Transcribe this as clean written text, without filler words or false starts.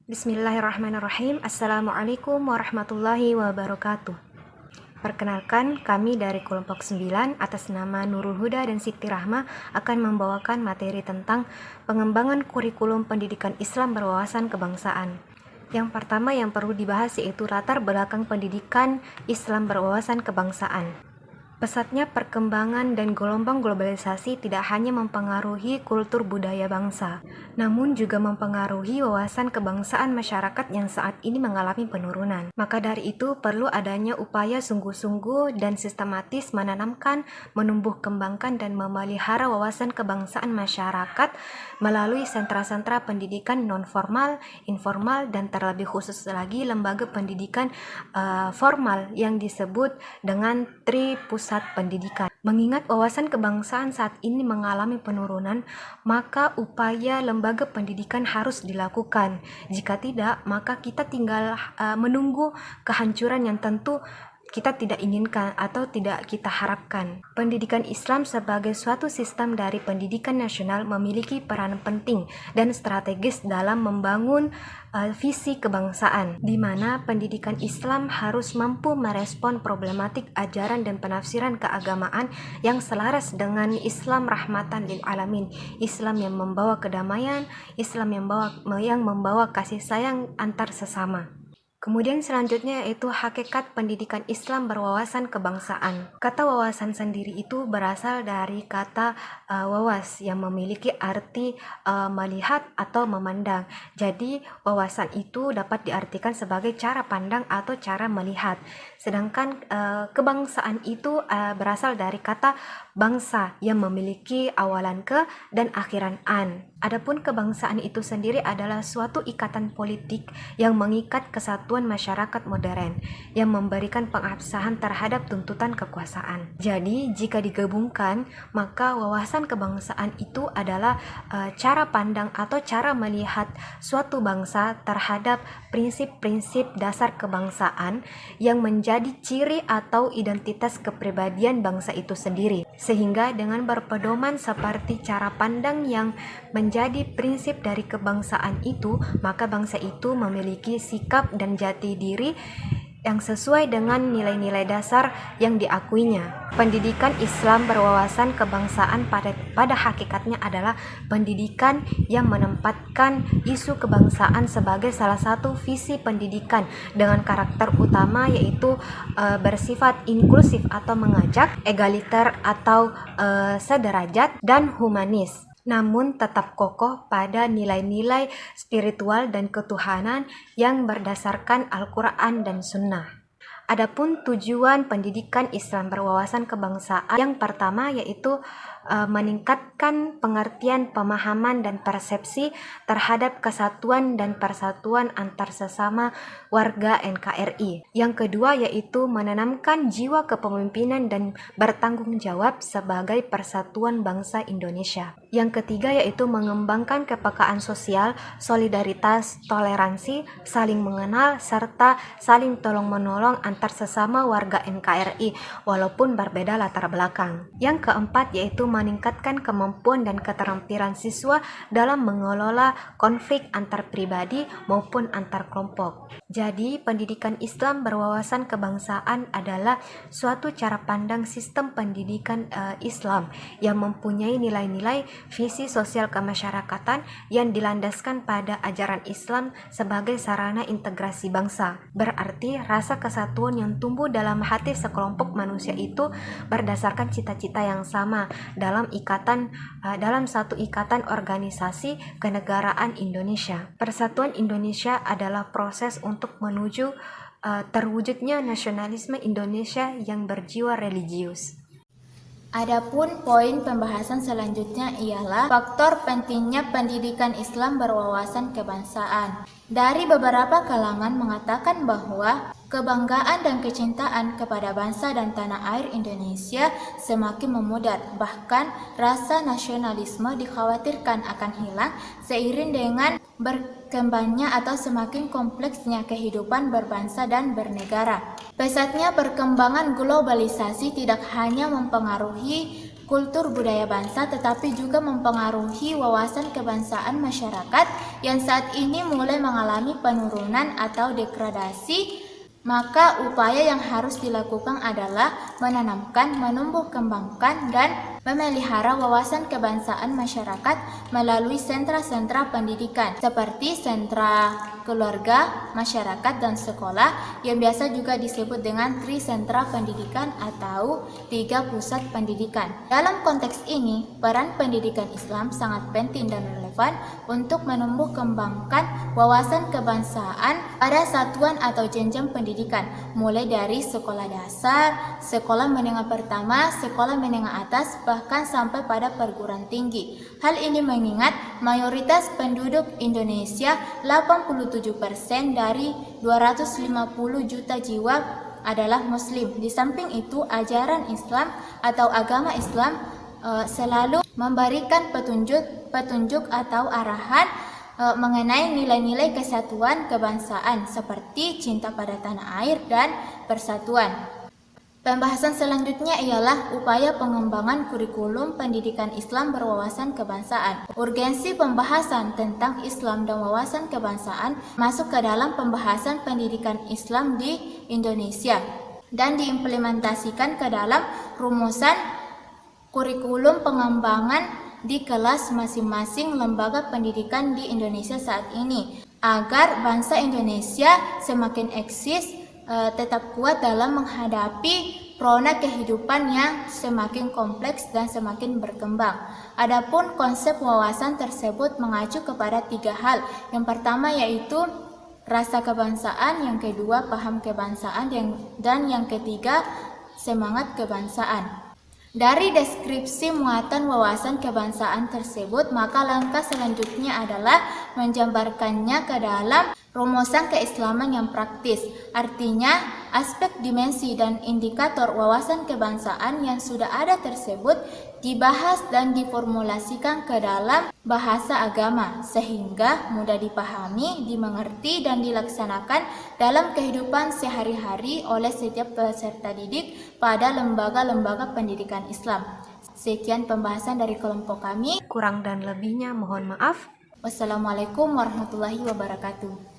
Bismillahirrahmanirrahim. Assalamualaikum warahmatullahi wabarakatuh. Perkenalkan, kami dari kelompok 9 atas nama Nurul Huda dan Siti Rahma akan membawakan materi tentang pengembangan kurikulum pendidikan Islam berwawasan kebangsaan. Yang pertama yang perlu dibahas yaitu latar belakang pendidikan Islam berwawasan kebangsaan. Pesatnya perkembangan dan gelombang globalisasi tidak hanya mempengaruhi kultur budaya bangsa, namun juga mempengaruhi wawasan kebangsaan masyarakat yang saat ini mengalami penurunan. Maka dari itu perlu adanya upaya sungguh-sungguh dan sistematis menanamkan, menumbuh kembangkan dan memelihara wawasan kebangsaan masyarakat melalui sentra-sentra pendidikan non-formal, informal, dan terlebih khusus lagi lembaga pendidikan formal yang disebut dengan pusat pendidikan. Mengingat wawasan kebangsaan saat ini mengalami penurunan, maka upaya lembaga pendidikan harus dilakukan. Jika tidak, maka kita tinggal menunggu kehancuran yang tentu kita tidak inginkan atau tidak kita harapkan. Pendidikan Islam sebagai suatu sistem dari pendidikan nasional memiliki peran penting dan strategis dalam membangun visi kebangsaan, di mana pendidikan Islam harus mampu merespon problematik ajaran dan penafsiran keagamaan yang selaras dengan Islam rahmatan lil alamin, Islam yang membawa kedamaian, Islam yang membawa kasih sayang antar sesama. Kemudian selanjutnya yaitu hakikat pendidikan Islam berwawasan kebangsaan. Kata wawasan sendiri itu berasal dari kata wawas yang memiliki arti melihat atau memandang. Jadi wawasan itu dapat diartikan sebagai cara pandang atau cara melihat. Sedangkan kebangsaan itu berasal dari kata bangsa yang memiliki awalan ke dan akhiran an. Adapun kebangsaan itu sendiri adalah suatu ikatan politik yang mengikat kesatuan masyarakat modern yang memberikan pengabsahan terhadap tuntutan kekuasaan. Jadi, jika digabungkan, maka wawasan kebangsaan itu adalah cara pandang atau cara melihat suatu bangsa terhadap prinsip-prinsip dasar kebangsaan yang menjadi ciri atau identitas kepribadian bangsa itu sendiri. Sehingga dengan berpedoman seperti cara pandang yang menjadi prinsip dari kebangsaan itu, maka bangsa itu memiliki sikap dan jati diri yang sesuai dengan nilai-nilai dasar yang diakuinya. Pendidikan Islam berwawasan kebangsaan pada hakikatnya adalah pendidikan yang menempatkan isu kebangsaan sebagai salah satu visi pendidikan dengan karakter utama yaitu bersifat inklusif atau mengajak, egaliter atau sederajat, dan humanis, namun tetap kokoh pada nilai-nilai spiritual dan ketuhanan yang berdasarkan Al-Quran dan Sunnah. Adapun tujuan pendidikan Islam berwawasan kebangsaan yang pertama yaitu meningkatkan pengertian, pemahaman, dan persepsi terhadap kesatuan dan persatuan antar sesama warga NKRI. Yang kedua yaitu menanamkan jiwa kepemimpinan dan bertanggung jawab sebagai persatuan bangsa Indonesia. Yang ketiga yaitu mengembangkan kepekaan sosial, solidaritas, toleransi, saling mengenal, serta saling tolong-menolong antar sesama warga NKRI walaupun berbeda latar belakang. Yang keempat yaitu meningkatkan kemampuan dan keterampilan siswa dalam mengelola konflik antar pribadi maupun antar kelompok. Jadi, pendidikan Islam berwawasan kebangsaan adalah suatu cara pandang sistem pendidikan Islam yang mempunyai nilai-nilai visi sosial kemasyarakatan yang dilandaskan pada ajaran Islam sebagai sarana integrasi bangsa. Berarti rasa kesatuan yang tumbuh dalam hati sekelompok manusia itu berdasarkan cita-cita yang sama dalam satu ikatan organisasi kenegaraan Indonesia. Persatuan Indonesia adalah proses untuk menuju terwujudnya nasionalisme Indonesia yang berjiwa religius. Adapun poin pembahasan selanjutnya ialah faktor pentingnya pendidikan Islam berwawasan kebangsaan. Dari beberapa kalangan mengatakan bahwa kebanggaan dan kecintaan kepada bangsa dan tanah air Indonesia semakin memudar. Bahkan rasa nasionalisme dikhawatirkan akan hilang seiring dengan berkembangnya atau semakin kompleksnya kehidupan berbangsa dan bernegara. Pesatnya perkembangan globalisasi tidak hanya mempengaruhi kultur budaya bangsa, tetapi juga mempengaruhi wawasan kebangsaan masyarakat yang saat ini mulai mengalami penurunan atau degradasi. Maka upaya yang harus dilakukan adalah menanamkan, menumbuh kembangkan, dan memelihara wawasan kebangsaan masyarakat melalui sentra-sentra pendidikan seperti sentra keluarga, masyarakat, dan sekolah yang biasa juga disebut dengan Trisentra Pendidikan atau 3 pusat pendidikan. Dalam konteks ini, peran pendidikan Islam sangat penting dan relevan untuk menumbuh kembangkan wawasan kebangsaan pada satuan atau jenjang pendidikan, mulai dari sekolah dasar, sekolah menengah pertama, sekolah menengah atas, bahkan sampai pada perguruan tinggi. Hal ini mengingat mayoritas penduduk Indonesia, 87% dari 250 juta jiwa adalah Muslim. Di samping itu, ajaran Islam atau agama Islam selalu memberikan petunjuk atau arahan mengenai nilai-nilai kesatuan kebangsaan seperti cinta pada tanah air dan persatuan. Pembahasan selanjutnya ialah upaya pengembangan kurikulum pendidikan Islam berwawasan kebangsaan. Urgensi pembahasan tentang Islam dan wawasan kebangsaan masuk ke dalam pembahasan pendidikan Islam di Indonesia dan diimplementasikan ke dalam rumusan kurikulum pengembangan di kelas masing-masing lembaga pendidikan di Indonesia saat ini, agar bangsa Indonesia semakin eksis, tetap kuat dalam menghadapi prona kehidupan yang semakin kompleks dan semakin berkembang. Adapun konsep wawasan tersebut mengacu kepada 3 hal. Yang pertama yaitu rasa kebangsaan, yang kedua paham kebangsaan, dan yang ketiga semangat kebangsaan. Dari deskripsi muatan wawasan kebangsaan tersebut, maka langkah selanjutnya adalah menjabarkannya ke dalam rumusan keislaman yang praktis. Artinya, aspek dimensi dan indikator wawasan kebangsaan yang sudah ada tersebut dibahas dan diformulasikan ke dalam bahasa agama sehingga mudah dipahami, dimengerti, dan dilaksanakan dalam kehidupan sehari-hari oleh setiap peserta didik pada lembaga-lembaga pendidikan Islam. Sekian pembahasan dari kelompok kami. Kurang dan lebihnya mohon maaf. Wassalamualaikum warahmatullahi wabarakatuh.